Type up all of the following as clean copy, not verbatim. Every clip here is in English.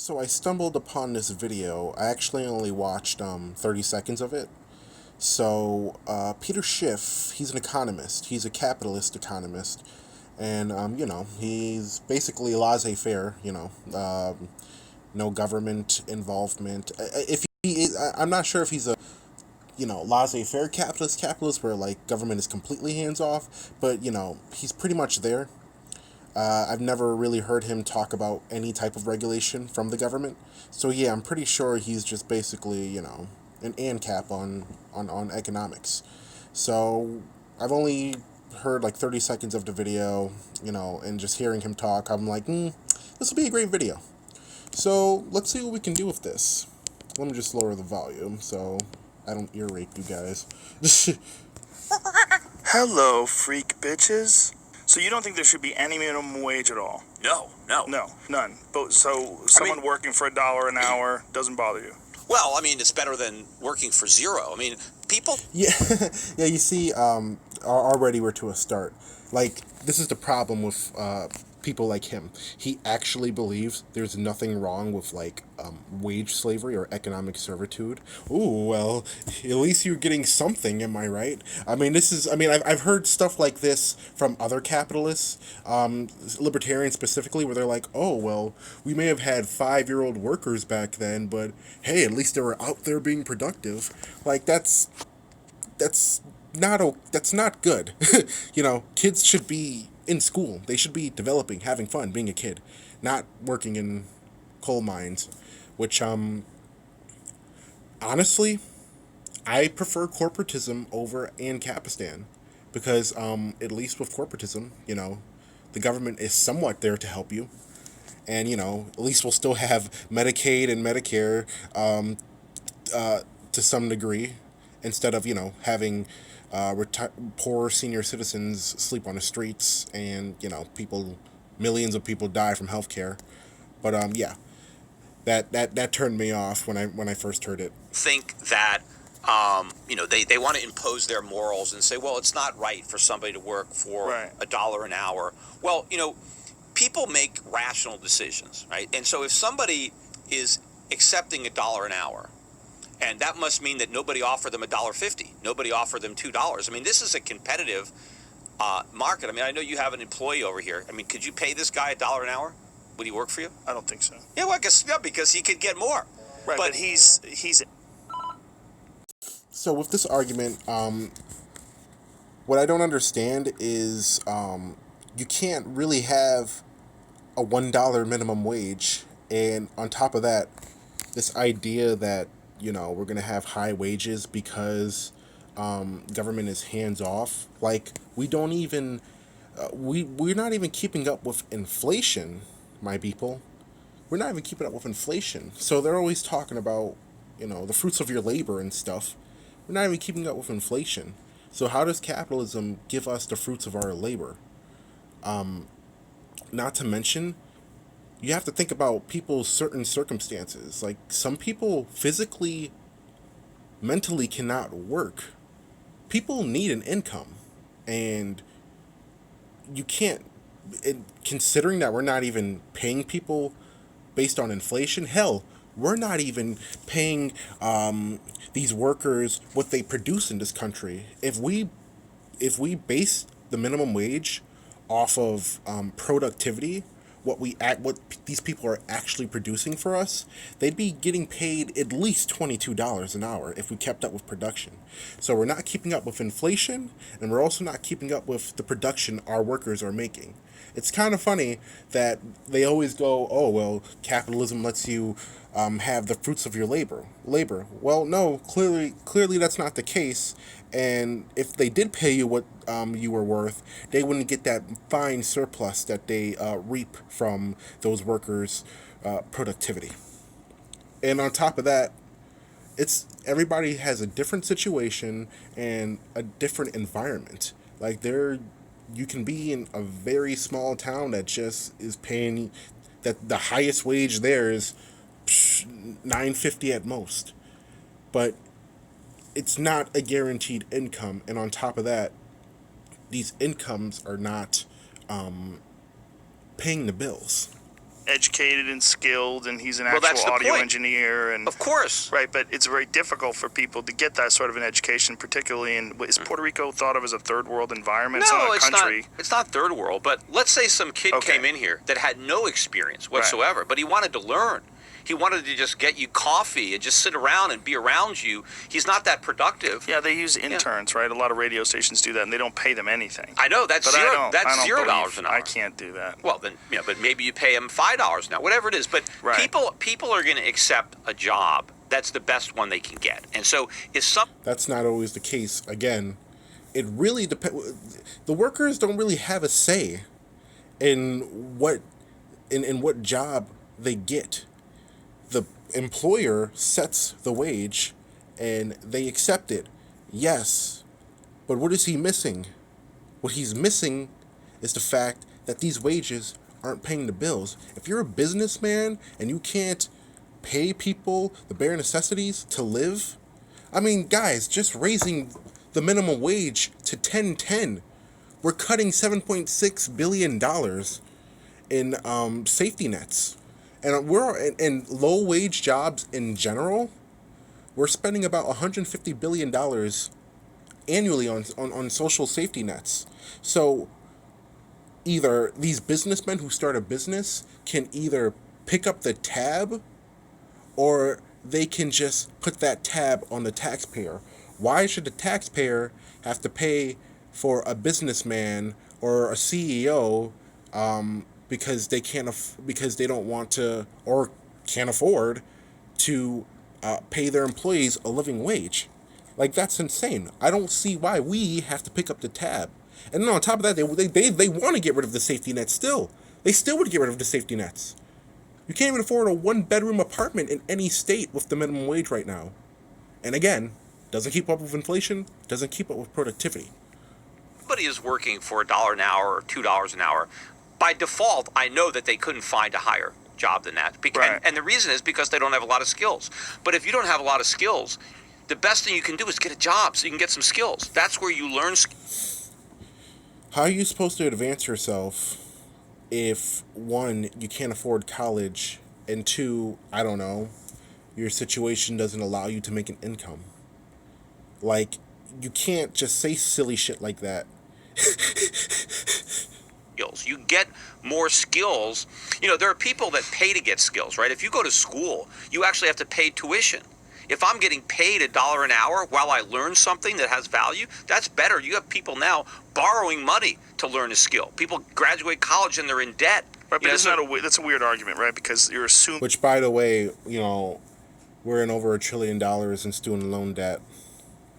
So I stumbled upon this video. I actually only watched 30 seconds of it. So Peter Schiff, he's an economist. He's a capitalist economist, and he's basically laissez-faire. No government involvement. If he is, I'm not sure if he's a laissez-faire capitalist where like government is completely hands off, but he's pretty much there. I've never really heard him talk about any type of regulation from the government. So yeah, I'm pretty sure he's just basically, an ANCAP on economics. So I've only heard like 30 seconds of the video, and just hearing him talk, I'm like, this will be a great video. So let's see what we can do with this. Let me just lower the volume so I don't ear rape you guys. Hello, freak bitches. So you don't think there should be any minimum wage at all? No. No, none. But so someone working for $1 an hour doesn't bother you? Well, I mean, it's better than working for zero. I mean, people... Yeah, yeah. You see, already we're to a start. Like, this is the problem with people like him. He actually believes there's nothing wrong with like wage slavery or economic servitude. Ooh, well, at least you're getting something. Am I right? I mean, this is. I mean, I've heard stuff like this from other capitalists, libertarians specifically, where they're like, oh, well, we may have had 5-year-old workers back then, but hey, at least they were out there being productive. Like that's not good. Kids should be in school. They should be developing, having fun, being a kid, not working in coal mines. Which honestly, I prefer corporatism over Ancapistan because at least with corporatism, the government is somewhat there to help you, and at least we'll still have Medicaid and Medicare to some degree, instead of having poor senior citizens sleep on the streets, and millions of people die from healthcare. But yeah, that turned me off when I first heard it. think that they want to impose their morals and say, well, it's not right for somebody to work for Right. $1 an hour. Well, people make rational decisions, right? And so if somebody is accepting $1 an hour, and that must mean that nobody offered them $1.50, nobody offered them $2. I mean, this is a competitive market. I mean, I know you have an employee over here. I mean, could you pay this guy $1 an hour? Would he work for you? I don't think so. Yeah, well, I guess because he could get more. Right, but he's So with this argument, what I don't understand is you can't really have a $1 minimum wage, and on top of that, this idea that we're gonna have high wages because government is hands off. Like, we don't even we're not even keeping up with inflation, my people. We're not even keeping up with inflation. So they're always talking about the fruits of your labor and stuff. We're not even keeping up with inflation. So how does capitalism give us the fruits of our labor? Not to mention, you have to think about people's certain circumstances. Like, some people physically, mentally cannot work. People need an income, and you can't. Considering that we're not even paying people based on inflation, hell, we're not even paying these workers what they produce in this country. If we base the minimum wage off of productivity, what these people are actually producing for us, they'd be getting paid at least $22 an hour if we kept up with production. So we're not keeping up with inflation, and we're also not keeping up with the production our workers are making. It's kind of funny that they always go, "Oh, well, capitalism lets you have the fruits of your labor." Well, no, clearly that's not the case. And if they did pay you what you were worth, they wouldn't get that fine surplus that they reap from those workers' productivity. And on top of that, it's everybody has a different situation and a different environment. Like, you can be in a very small town that just is paying that the highest wage there is $9.50 at most, but it's not a guaranteed income. And on top of that, these incomes are not paying the bills. educated and skilled, and he's an Well, that's actual the audio point. engineer, and Of course. right. But it's very difficult for people to get that sort of an education, particularly in is Puerto Rico thought of as a third world environment? No, It's not a country. It's not third world. But let's say some kid Okay. came in here that had no experience whatsoever, but he wanted to learn. He wanted to just get you coffee and just sit around and be around you. He's not that productive. Yeah, they use interns, right? A lot of radio stations do that, and they don't pay them anything. I know that's But zero. I don't That's $0 believe- an hour. I can't do that. Well, then, but maybe you pay him $5 an hour, whatever it is. But Right. people are going to accept a job that's the best one they can get. And so, if some That's not always the case. Again, it really depends. The workers don't really have a say in what job they get. The employer sets the wage and they accept it. Yes. But what is he missing? What he's missing is the fact that these wages aren't paying the bills. If you're a businessman and you can't pay people the bare necessities to live, I mean, guys, just raising the minimum wage to 10.10, we're cutting $7.6 billion in safety nets. And we're in low wage jobs in general, we're spending about $150 billion annually on social safety nets. So either these businessmen who start a business can either pick up the tab or they can just put that tab on the taxpayer. Why should the taxpayer have to pay for a businessman or a CEO because they because they don't want to or can't afford to pay their employees a living wage? Like, that's insane. I don't see why we have to pick up the tab. And then on top of that, they want to get rid of the safety nets still. They still would get rid of the safety nets. You can't even afford a one-bedroom apartment in any state with the minimum wage right now. And again, doesn't keep up with inflation, doesn't keep up with productivity. somebody is working for $1 an hour or $2 an hour, by default, I know that they couldn't find a higher job than that. Right. And the reason is because they don't have a lot of skills. But if you don't have a lot of skills, the best thing you can do is get a job so you can get some skills. That's where you learn. How are you supposed to advance yourself if, one, you can't afford college, and two, I don't know, your situation doesn't allow you to make an income? Like, you can't just say silly shit like that. Skills. You get more skills. You know, there are people that pay to get skills, right? If you go to school, you actually have to pay tuition. If I'm getting paid $1 an hour while I learn something that has value, that's better. You have people now borrowing money to learn a skill. People graduate college and they're in debt. Right, but You know, isn't that that's a weird argument, right? Because you're assuming. Which, by the way, you know, we're in over $1 trillion in student loan debt.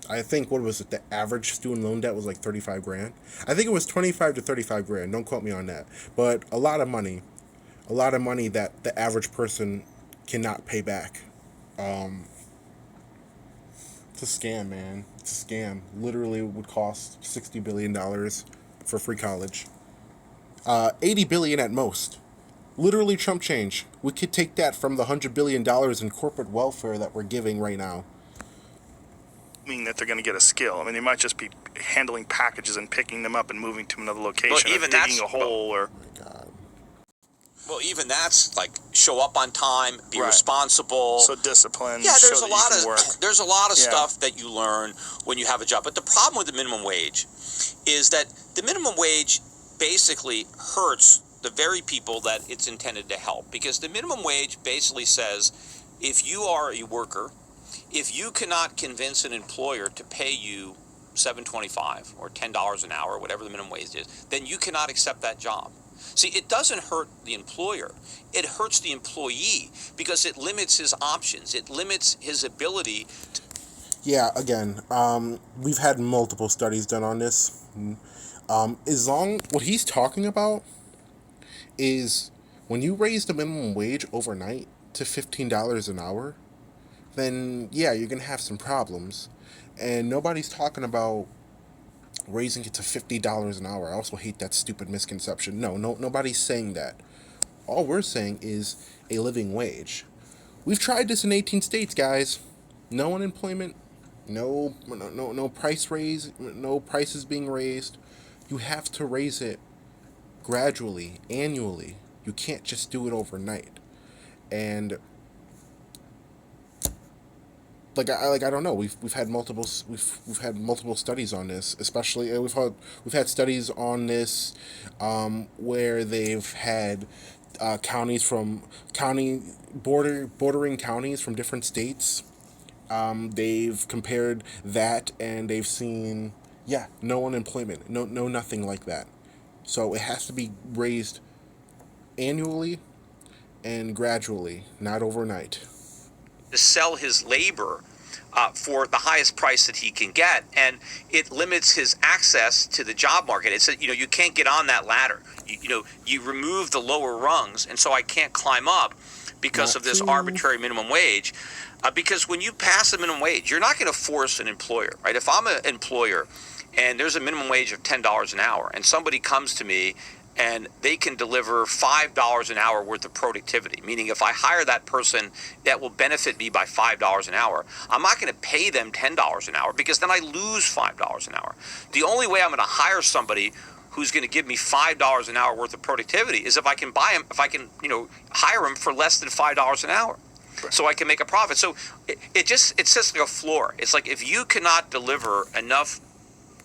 I think, what was it, the average student loan debt was like 35 grand? I think it was 25 to 35 grand. Don't quote me on that. But a lot of money that the average person cannot pay back. It's a scam, man. It's a scam. Literally would cost $60 billion for free college. $80 billion at most. Literally Trump change. We could take that from the $100 billion in corporate welfare that we're giving right now. That they're going to get a skill. I mean, they might just be handling packages and picking them up and moving to another location, Well, even or digging that's- a hole, or Oh my God. well, even that's like show up on time, be Right. responsible. so discipline. Yeah, show there's a that you lot can of work. there's a lot of Yeah. stuff that you learn when you have a job. But the problem with the minimum wage is that the minimum wage basically hurts the very people that it's intended to help, because the minimum wage basically says if you are a worker, if you cannot convince an employer to pay you $7.25 or $10 an hour, whatever the minimum wage is, then you cannot accept that job. See, it doesn't hurt the employer. It hurts the employee because it limits his options. It limits his ability to. Yeah, again, we've had multiple studies done on this. What he's talking about is when you raise the minimum wage overnight to $15 an hour, then yeah, you're gonna have some problems. And nobody's talking about raising it to $50 an hour. I also hate that stupid misconception. No, nobody's saying that. All we're saying is a living wage. We've tried this in 18 states, guys. No unemployment, no price raise, no prices being raised. You have to raise it gradually, annually. You can't just do it overnight. And I don't know. We've had we've had multiple studies on this. Especially we've had studies on this where they've had counties from bordering counties from different states. They've compared that and they've seen, yeah, no unemployment, no nothing like that. So it has to be raised annually and gradually, not overnight. To sell his labor for the highest price that he can get, and it limits his access to the job market. It's you can't get on that ladder. You remove the lower rungs, and so I can't climb up because Not of this true. arbitrary minimum wage. Because when you pass a minimum wage, you're not going to force an employer, right? If I'm an employer and there's a minimum wage of $10 an hour, and somebody comes to me and they can deliver $5 an hour worth of productivity, meaning if I hire that person that will benefit me by $5 an hour, I'm not going to pay them $10 an hour because then I lose $5 an hour. The only way I'm going to hire somebody who's going to give me $5 an hour worth of productivity is if I can buy him, if I can, hire him for less than $5 an hour. So I can make a profit. So it sits like a floor. It's like if you cannot deliver enough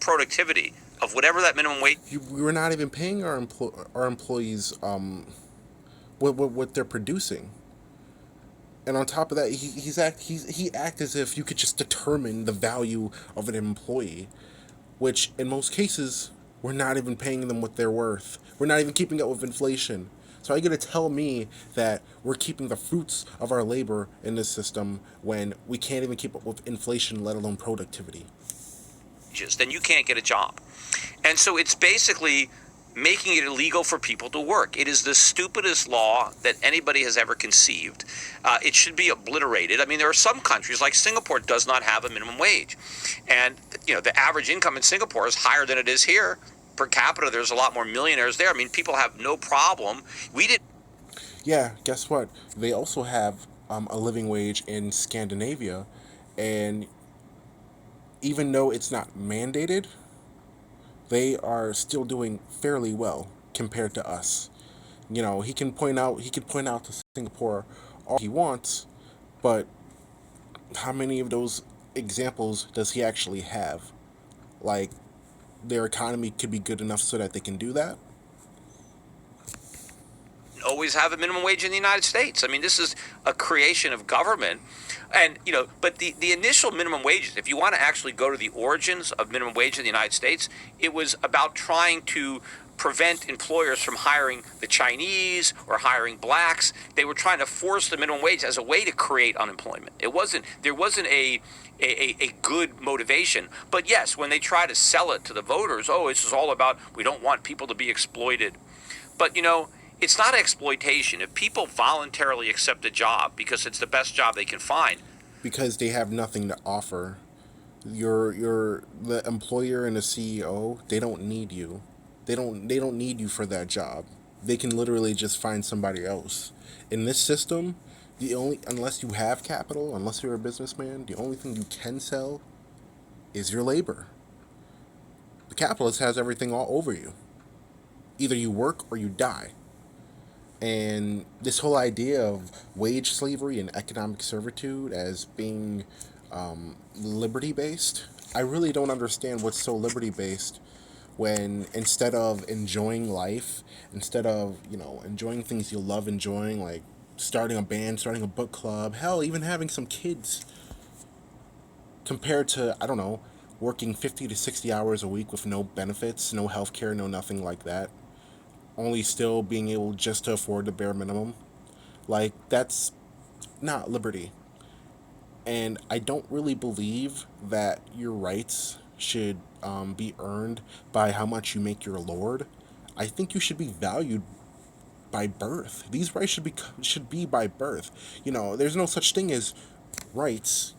productivity of whatever that minimum wage. We're not even paying our employees what they're producing. And on top of that, he act as if you could just determine the value of an employee, which in most cases we're not even paying them what they're worth. We're not even keeping up with inflation. So are you gonna tell me that we're keeping the fruits of our labor in this system when we can't even keep up with inflation, let alone productivity? Then you can't get a job. And so it's basically making it illegal for people to work. It is the stupidest law that anybody has ever conceived. It should be obliterated. I mean, there are some countries like Singapore does not have a minimum wage. And, the average income in Singapore is higher than it is here. Per capita, there's a lot more millionaires there. I mean, people have no problem. We did. Yeah, guess what? They also have a living wage in Scandinavia, and even though it's not mandated, they are still doing fairly well compared to us. He can point out to Singapore all he wants, but how many of those examples does he actually have? Like, their economy could be good enough so that they can do that? Always have a minimum wage in the United States. I mean, this is a creation of government. And, but the initial minimum wages, if you want to actually go to the origins of minimum wage in the United States, it was about trying to prevent employers from hiring the Chinese or hiring blacks. They were trying to force the minimum wage as a way to create unemployment. There wasn't a good motivation. But yes, when they try to sell it to the voters, this is all about we don't want people to be exploited. But, it's not exploitation. If people voluntarily accept a job because it's the best job they can find. Because they have nothing to offer. The employer and the CEO, they don't need you. They don't need you for that job. They can literally just find somebody else. In this system, the only unless you have capital, unless you're a businessman, the only thing you can sell is your labor. The capitalist has everything all over you. Either you work or you die. And this whole idea of wage slavery and economic servitude as being liberty based, I really don't understand what's so liberty based when instead of enjoying life, instead of, enjoying things you love enjoying, like starting a band, starting a book club, hell, even having some kids, compared to, I don't know, working 50 to 60 hours a week with no benefits, no health care, no nothing like that, only still being able just to afford the bare minimum. Like, that's not liberty. And I don't really believe that your rights should be earned by how much you make your lord. I think you should be valued by birth. These rights should be by birth. There's no such thing as rights.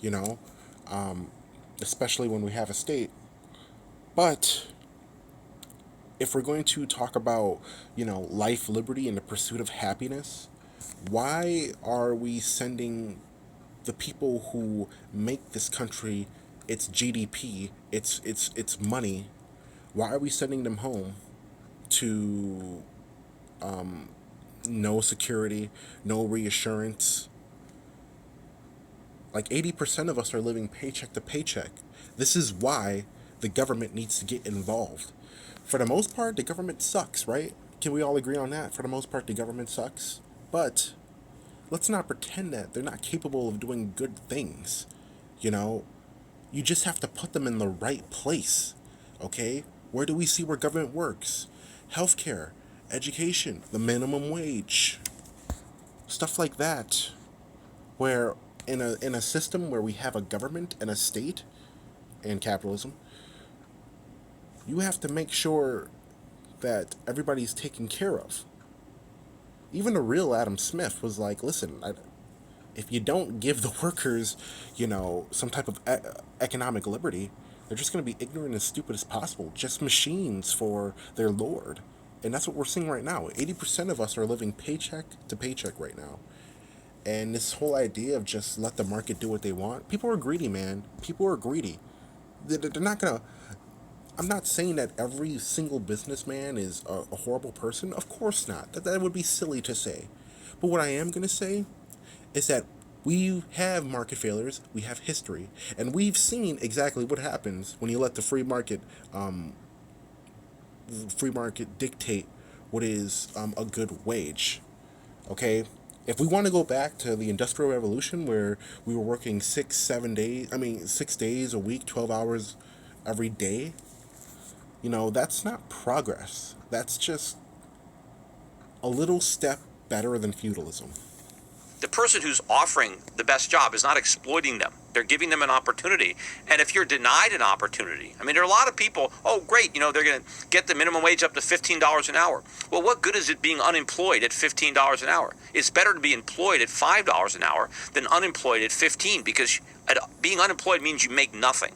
Especially when we have a state. But if we're going to talk about, life, liberty, and the pursuit of happiness, why are we sending the people who make this country its GDP, its money? Why are we sending them home to no security, no reassurance. Like 80% of us are living paycheck to paycheck. This is why the government needs to get involved. For the most part, the government sucks, right? Can we all agree on that? For the most part, the government sucks. But let's not pretend that they're not capable of doing good things. You know, you just have to put them in the right place. Okay? Where do we see where government works? Healthcare, education, the minimum wage, stuff like that. Where in a system where we have a government and a state and capitalism, you have to make sure that everybody's taken care of. Even the real Adam Smith was like, listen, if you don't give the workers, some type of economic liberty, they're just going to be ignorant and stupid as possible, just machines for their lord. And that's what we're seeing right now. 80% of us are living paycheck to paycheck right now. And this whole idea of just let the market do what they want, people are greedy, man. People are greedy. They're not going to. I'm not saying that every single businessman is a horrible person. Of course not. That would be silly to say. But what I am going to say is that we have market failures, we have history, and we've seen exactly what happens when you let the free market dictate what is a good wage. Okay, if we want to go back to the Industrial Revolution where we were working 6 days a week, 12 hours every day, that's not progress. That's just a little step better than feudalism. The person who's offering the best job is not exploiting them. They're giving them an opportunity. And if you're denied an opportunity, I mean, there are a lot of people, oh, great, they're going to get the minimum wage up to $15 an hour. Well, what good is it being unemployed at $15 an hour? It's better to be employed at $5 an hour than unemployed at 15, because being unemployed means you make nothing,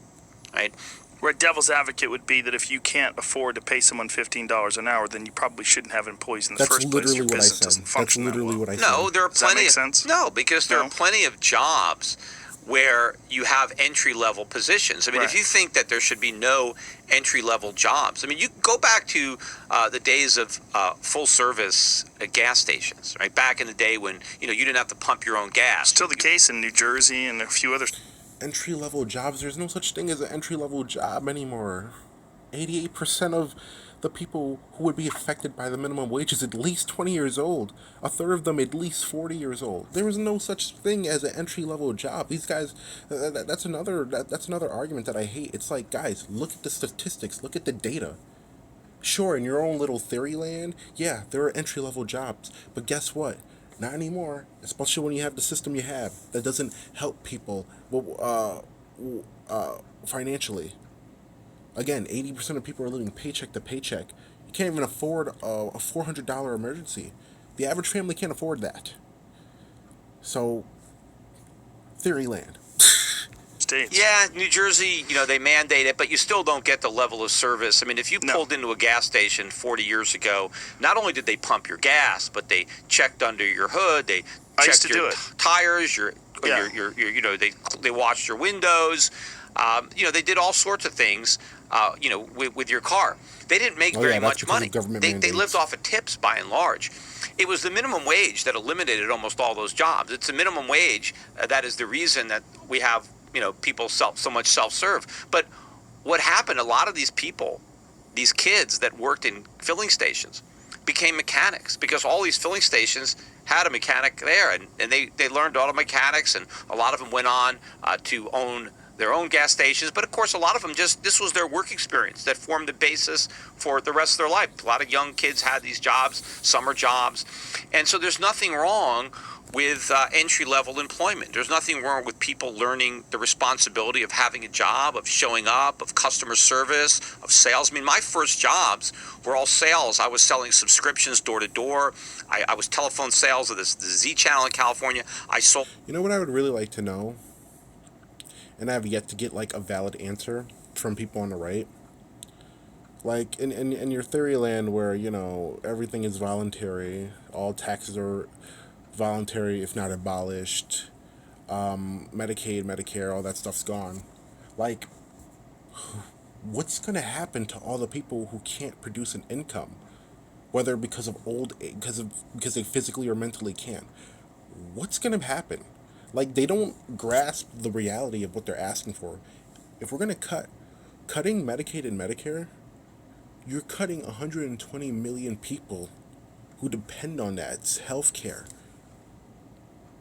right? Where a devil's advocate would be that if you can't afford to pay someone $15 an hour, then you probably shouldn't have employees in the first place. Your business doesn't function that well. That's literally what I said. No, there are Does that plenty. make sense? No, because there are plenty of jobs where you have entry-level positions. I mean, if you think that there should be no entry-level jobs, I mean, you go back to the days of full-service gas stations, right? Back in the day when you didn't have to pump your own gas. Still the case in New Jersey and a few other. Entry-level jobs, there's no such thing as an entry-level job anymore. 88% of the people who would be affected by the minimum wage is at least 20 years old. A third of them at least 40 years old. There is no such thing as an entry-level job. These guys, that's another argument that I hate. It's like, guys, look at the statistics, look at the data. Sure, in your own little theory land, yeah, there are entry-level jobs, but guess what? Not anymore, especially when you have the system you have that doesn't help people financially. Again, 80% of people are living paycheck to paycheck. You can't even afford a $400 emergency. The average family can't afford that. So, theory land. States. Yeah, New Jersey, they mandate it, but you still don't get the level of service. I mean, if you pulled into a gas station 40 years ago, not only did they pump your gas, but they checked under your hood, they checked your tires, they washed your windows. They did all sorts of things, with your car. They didn't make very much money. They lived off of tips by and large. It was the minimum wage that eliminated almost all those jobs. It's the minimum wage that is the reason that we have people so much self-serve. But what happened, a lot of these people, these kids that worked in filling stations became mechanics, because all these filling stations had a mechanic there, and they learned auto mechanics, and a lot of them went on to own their own gas stations. But of course, a lot of them this was their work experience that formed the basis for the rest of their life. A lot of young kids had these jobs, summer jobs. And so there's nothing wrong with entry-level employment. There's nothing wrong with people learning the responsibility of having a job, of showing up, of customer service, of sales. I mean, my first jobs were all sales. I was selling subscriptions door to door. I was telephone sales of the Z Channel in California. I sold. You know what I would really like to know? And I have yet to get a valid answer from people on the right. Like in your theory land where, everything is voluntary, all taxes are voluntary if not abolished, Medicaid, Medicare, all that stuff's gone. What's going to happen to all the people who can't produce an income? whether because of because they physically or mentally can't. What's gonna happen? Like, they don't grasp the reality of what they're asking for. If we're gonna cutting Medicaid and Medicare, you're cutting 120 million people who depend on that. It's healthcare.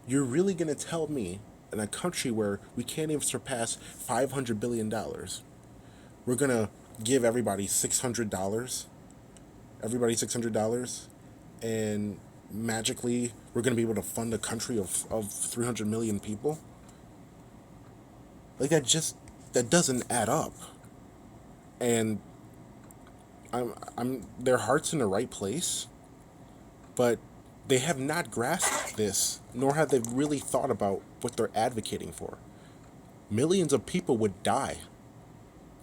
You're really gonna tell me in a country where we can't even surpass $500 billion, we're gonna give everybody $600, and magically we're gonna be able to fund a country of 300 million people? Like, that doesn't add up. And I'm their heart's in the right place, but they have not grasped this, nor have they really thought about what they're advocating for. Millions of people would die.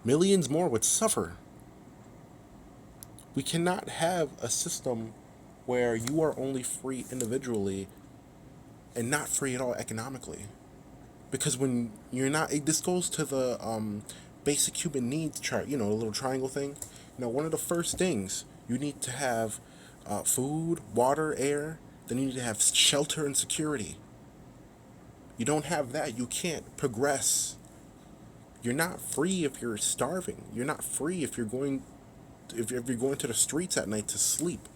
Millions more would suffer. We cannot have a system where you are only free individually and not free at all economically. Because when you're not, this goes to the basic human needs chart, the little triangle thing. One of the first things you need to have food, water, air. Then you need to have shelter and security. You don't have that, you can't progress. You're not free if you're starving. You're not free if you're going to the streets at night to sleep.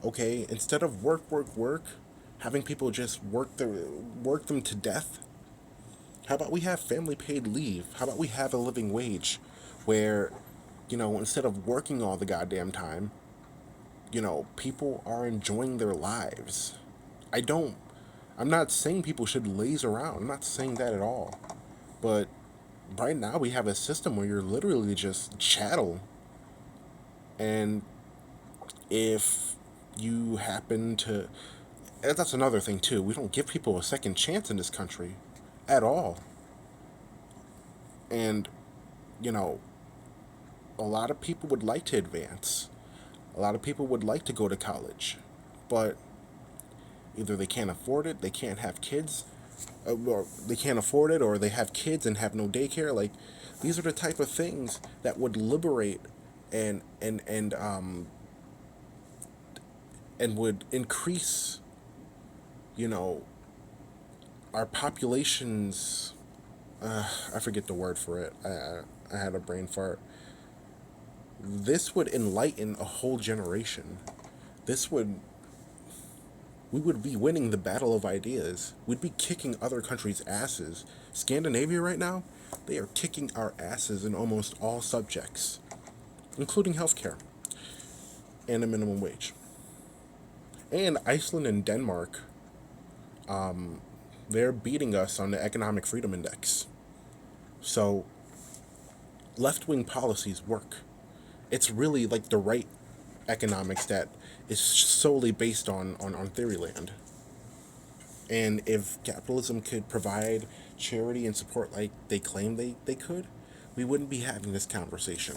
Okay, instead of work, having people just work them to death. How about we have family paid leave? How about we have a living wage where, instead of working all the goddamn time, people are enjoying their lives. I'm not saying people should laze around. I'm not saying that at all. But right now we have a system where you're literally just chattel. And if you happen to... And that's another thing, too. We don't give people a second chance in this country at all. And, a lot of people would like to advance. A lot of people would like to go to college. But either they can't afford it, they can't have kids, or they can't afford it, or they have kids and have no daycare. Like, these are the type of things that would liberate and would increase, our population's, I forget the word for it. I had a brain fart. This would enlighten a whole generation. We would be winning the battle of ideas. We'd be kicking other countries' asses. Scandinavia right now, they are kicking our asses in almost all subjects, including healthcare and a minimum wage. And Iceland and Denmark, they're beating us on the Economic Freedom Index. So, left-wing policies work. It's really like the right economics that is solely based on theory land. And if capitalism could provide charity and support like they claim they could, we wouldn't be having this conversation.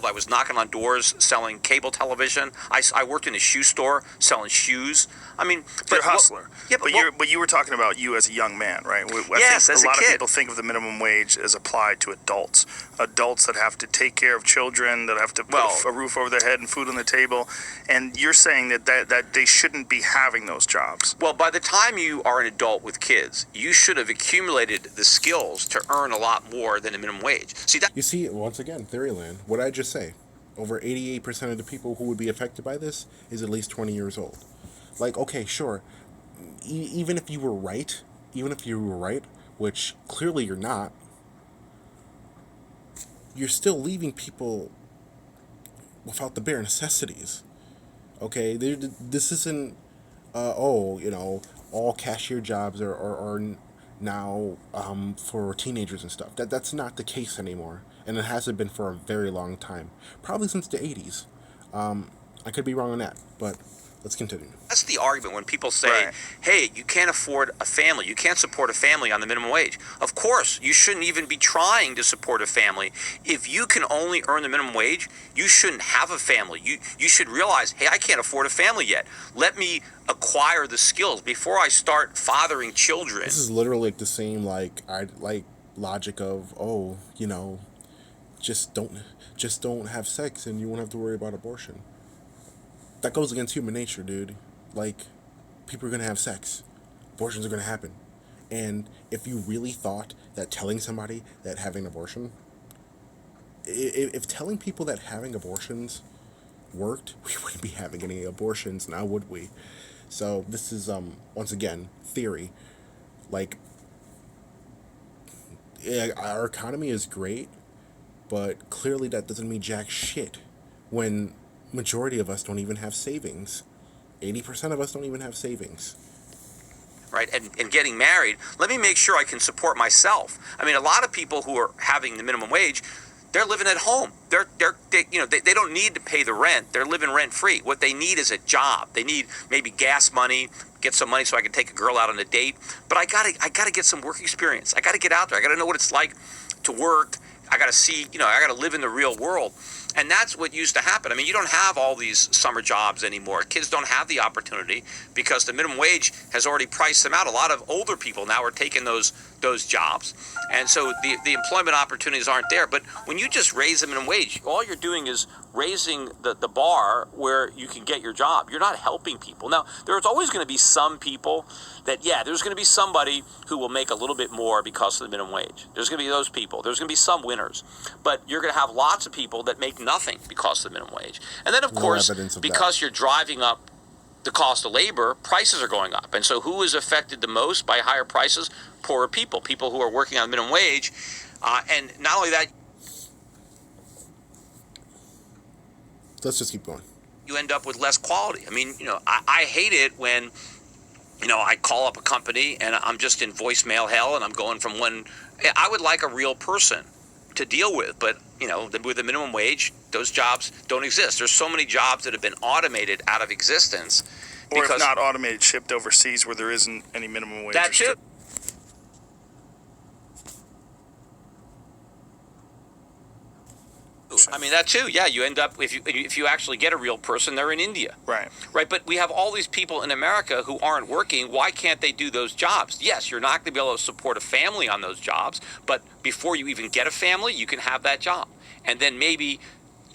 I was knocking on doors selling cable television. I worked in a shoe store selling shoes. I mean, you're a hustler. Yeah, but you were talking about you as a young man, right? Yes, think as a lot a kid. of people think of the minimum wage as applied to adults that have to take care of children, that have to put a roof over their head and food on the table. And you're saying that they shouldn't be having those jobs. Well, by the time you are an adult with kids, you should have accumulated the skills to earn a lot more than a minimum wage. You see, once again, Theoryland, what I just say, over 88% of the people who would be affected by this is at least 20 years old. Like, okay, sure, even if you were right, which clearly you're not, you're still leaving people without the bare necessities. Okay, this isn't, all cashier jobs are now for teenagers and stuff. That's not the case anymore, and it hasn't been for a very long time, probably since the 80s. I could be wrong on that, but let's continue. That's the argument when people say, hey, you can't afford a family. You can't support a family on the minimum wage. Of course, you shouldn't even be trying to support a family. If you can only earn the minimum wage, you shouldn't have a family. You should realize, hey, I can't afford a family yet. Let me acquire the skills before I start fathering children. This is literally like the same logic of, just don't have sex and you won't have to worry about abortion. that goes against human nature, dude. Like, people are gonna have sex, abortions are gonna happen, and if you really thought that telling somebody that having an abortion, if telling people that having abortions worked, we wouldn't be having any abortions now, would we? So this is once again theory. Like, yeah, our economy is great, but clearly that doesn't mean jack shit when majority of us don't even have savings. 80% of us don't even have savings. Right, and getting married, let me make sure I can support myself. I mean, a lot of people who are having the minimum wage, they're living at home. They don't need to pay the rent. They're living rent free. What they need is a job. They need maybe gas money, get some money so I can take a girl out on a date. But I gotta get some work experience. I gotta get out there. I gotta know what it's like to work. I gotta see, I gotta live in the real world. And that's what used to happen. I mean, you don't have all these summer jobs anymore. Kids don't have the opportunity because the minimum wage has already priced them out. A lot of older people now are taking those jobs. And so the employment opportunities aren't there. But when you just raise the minimum wage, all you're doing is raising the bar where you can get your job. You're not helping people. Now, there's always going to be some people there's going to be somebody who will make a little bit more because of the minimum wage. There's going to be those people. There's going to be some winners. But you're going to have lots of people that make nothing because of the minimum wage. And then, of course, because you're driving up the cost of labor, prices are going up. And so who is affected the most by higher prices? Poorer people who are working on minimum wage. And not only that, Let's just keep going. you end up with less quality. I mean, I hate it when, I call up a company and I'm just in voicemail hell and I'm going from one. I would like a real person to deal with, but, with the minimum wage, those jobs don't exist. There's so many jobs that have been automated out of existence. Or if not automated, shipped overseas where there isn't any minimum wage. That too. I mean, that too. Yeah, you end up, if you actually get a real person, they're in India. Right. Right, but we have all these people in America who aren't working. Why can't they do those jobs? Yes, you're not going to be able to support a family on those jobs, but before you even get a family, you can have that job. And then maybe,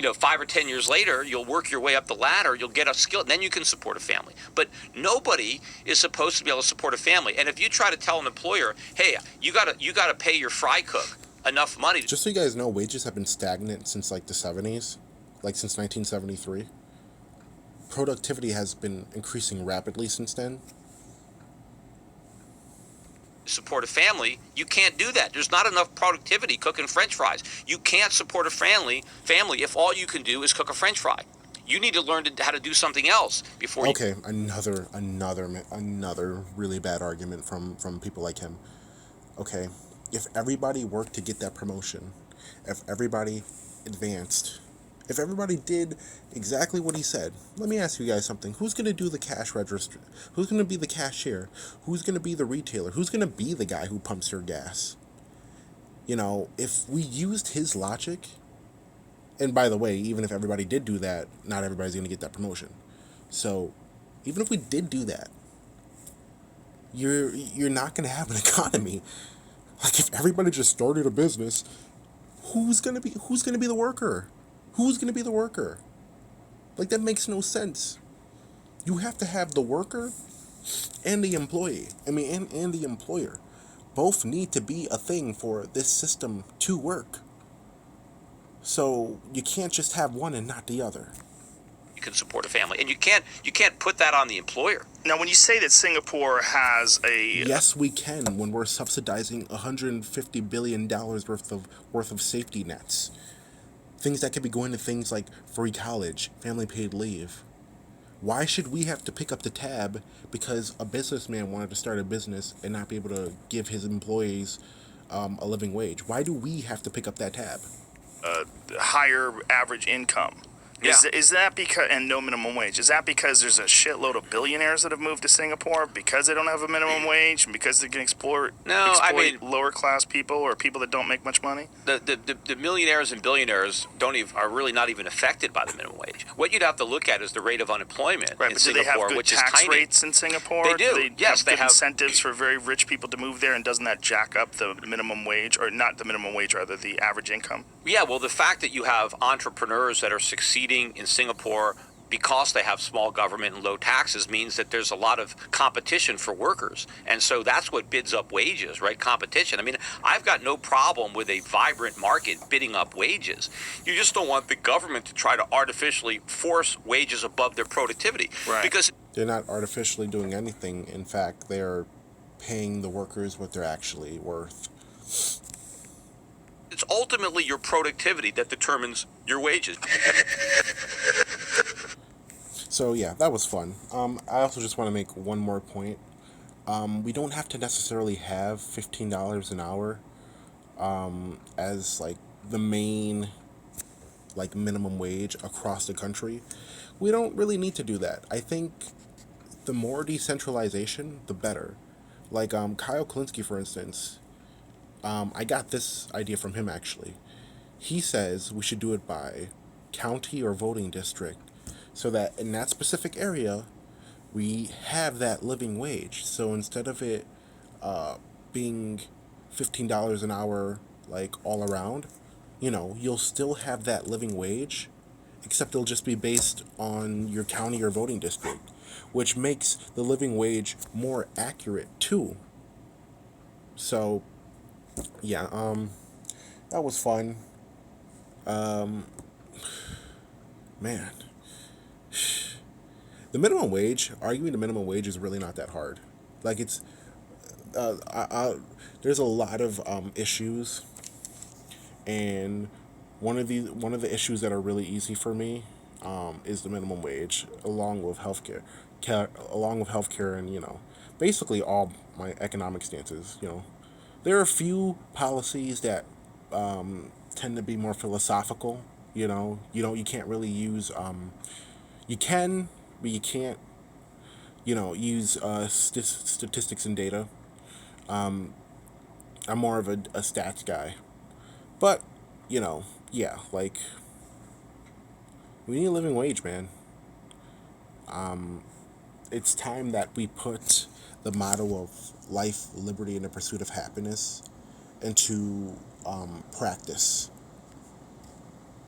5 or 10 years later, you'll work your way up the ladder, you'll get a skill, and then you can support a family. But nobody is supposed to be able to support a family. And if you try to tell an employer, hey, you gotta pay your fry cook enough money. Just so you guys know, wages have been stagnant since like the 70s, like since 1973. Productivity has been increasing rapidly since then. Support a family, you can't do that. There's not enough productivity cooking French fries. You can't support a family if all you can do is cook a French fry. You need to learn how to do something else before you... Okay, another really bad argument from people like him. Okay, if everybody worked to get that promotion, if everybody advanced, if everybody did exactly what he said, let me ask you guys something. Who's going to do the cash register? Who's going to be the cashier? Who's going to be the retailer? Who's going to be the guy who pumps your gas? If we used his logic, and by the way, even if everybody did do that, not everybody's going to get that promotion. So, even if we did do that, you're not going to have an economy. Like, if everybody just started a business, who's gonna be the worker? Who's gonna be the worker? Like, that makes no sense. You have to have the worker and the employee. And the employer. Both need to be a thing for this system to work. So you can't just have one and not the other. You can support a family, and you can't put that on the employer. Now, when you say that Singapore has a... Yes, we can, when we're subsidizing $150 billion worth of safety nets. Things that could be going to things like free college, family paid leave. Why should we have to pick up the tab because a businessman wanted to start a business and not be able to give his employees a living wage? Why do we have to pick up that tab? Higher average income. Yeah. Is that because, and no minimum wage, is that because there's a shitload of billionaires that have moved to Singapore because they don't have a minimum wage and because they can exploit lower class people or people that don't make much money? The millionaires and billionaires are really not even affected by the minimum wage. What you'd have to look at is the rate of unemployment in Singapore, do they have good tax rates in Singapore? They do. Yes, they have incentives for very rich people to move there, and doesn't that jack up the minimum wage, or not the minimum wage, rather the average income? Yeah, well, the fact that you have entrepreneurs that are succeeding in Singapore because they have small government and low taxes, means that there's a lot of competition for workers. And so that's what bids up wages, right? Competition. I mean, I've got no problem with a vibrant market bidding up wages. You just don't want the government to try to artificially force wages above their productivity. Right. Because They're not artificially doing anything. In fact, they're paying the workers what they're actually worth. it's ultimately your productivity that determines your wages. So yeah, that was fun. I also just want to make one more point. We don't have to necessarily have $15 an hour as like the main like minimum wage across the country. We don't really need to do that. I think the more decentralization, the better. Like Kyle Klinsky, for instance, I got this idea from him actually. He says we should do it by county or voting district so that in that specific area we have that living wage. So instead of it being $15 an hour like all around, you'll still have that living wage, except it'll just be based on your county or voting district, which makes the living wage more accurate too. So yeah, that was fun. Man, the minimum wage, arguing the minimum wage is really not that hard. Like it's, there's a lot of issues, and one of the issues that are really easy for me, is the minimum wage, along with healthcare, and basically all my economic stances. There are a few policies that tend to be more philosophical. You can't really use you can, but you can't use statistics and data. I'm more of a stats guy, but yeah, like we need a living wage, man. It's time that we put the motto of life, liberty, and the pursuit of happiness into practice.